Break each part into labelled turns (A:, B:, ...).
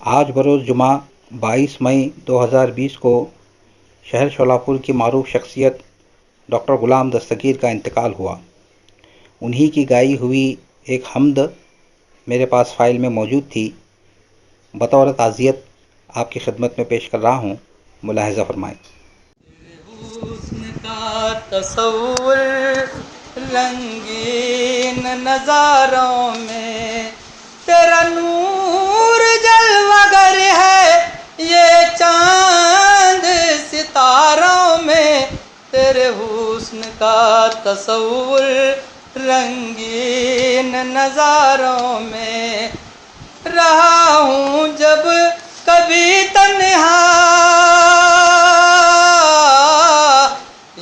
A: आज बरोज़ जुमा 22 मई 2020 को शहर शोलापुर की मारूफ शख्सियत डॉक्टर ग़ुलाम दस्तगीर का इंतकाल हुआ। उन्हीं की गाई हुई एक हम्द मेरे पास फ़ाइल में मौजूद थी। बतौर ताज़ियत आपकी खिदमत में पेश कर रहा हूँ, मुलाहिज़ा फरमाएँ।
B: तसव्वुर रंगीन नज़ारों में तेरा नूर जलवागर है, ये चांद सितारों में तेरे हुस्न का तसव्वुर रंगीन नज़ारों में। रहा हूँ जब कभी तन्हा,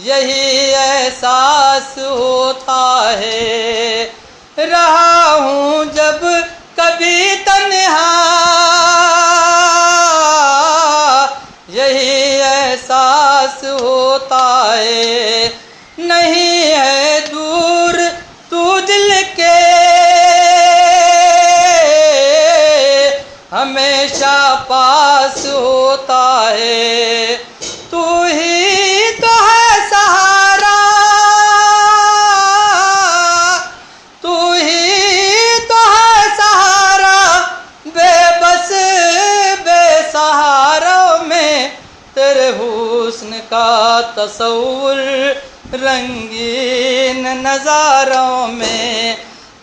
B: यही एहसास होता है। रहा हूँ जब कभी तन्हा, यही एहसास होता है। नहीं है दूर तू दिल के, हमेशा पास होता है। तू ही तो है सहारा, तू ही तो है सहारा, बेबस बेसहारों में तेरे हुस्न का तसव्वुर रंगीन नज़ारों में।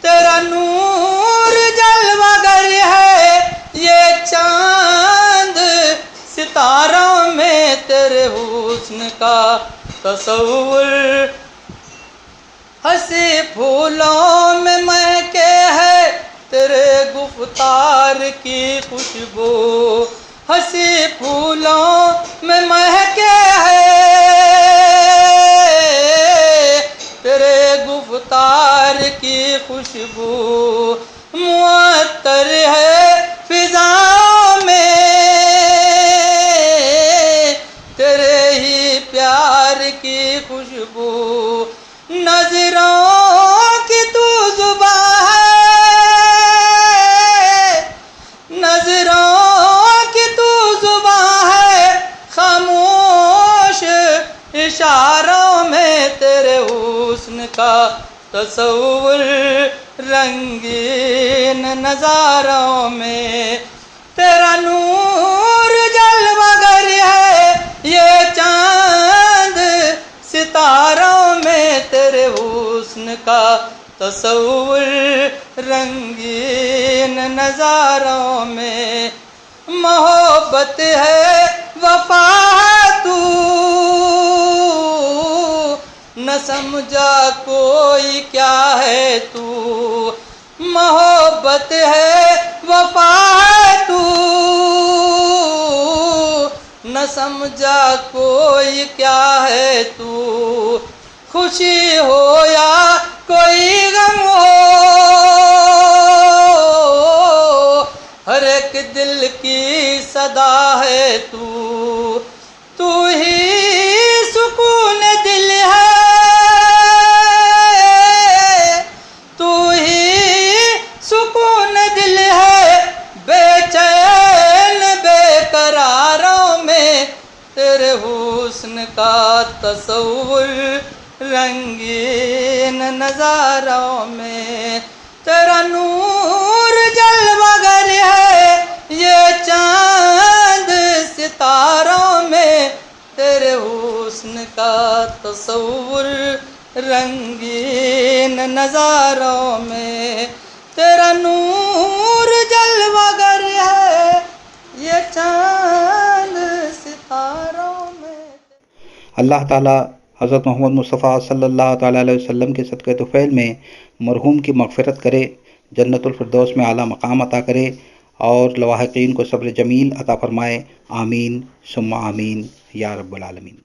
B: तेरा नूर जलवागर है, ये चांद सितारों में तेरे हुस्न का तसव्वुर। हंसी फूलों में महके है तेरे गुफ्तार की खुशबू, हंसी फूलों में महके है तेरे गुफ्तार की खुशबू। मुअत्तर है फिजाओं में तेरे ही प्यार की खुशबू। नजरों की तू जुबां है, नजरों की तू जुबां है, खामोश इशारों में तेरे हुस्न का तसव्वुर रंगीन नज़ारों में। तेरा नूर जलवागर है, ये चांद सितारों में तेरे हुस्न का तसव्वुर रंगीन नज़ारों में। मोहब्बत है वफा तू न समझा कोई क्या है तू। मोहब्बत है वफा तू न समझा कोई क्या है तू। खुशी हो या कोई गम हो, हर एक दिल की सदा है तू। तू ही सुकून दिल है, तू ही सुकून दिल है, बेचैन बेकरारों में तेरे हुस्न का तसव्वुर रंगीन नज़ारों में। तेरा नूर जलवागर है, ये चांद सितारों में तेरे हुस्न का तसव्वुर रंगीन नज़ारों में। तेरा नूर जलवागर है, ये चांद सितारों में।
A: अल्लाह ताला हज़रत मोहम्मद मुस्तफ़ा सल्लल्लाहु ताला अलैहि वसल्लम के सदक़े तुफ़ैल में मरहूम की मग़फ़िरत करे, जन्नतुल फ़िरदौस में आला मक़ाम अता करे और लवाहिक़ीन को सब्र जमील अता फ़रमाए। आमीन सुम्मा आमीन या रब्बल आलमीन।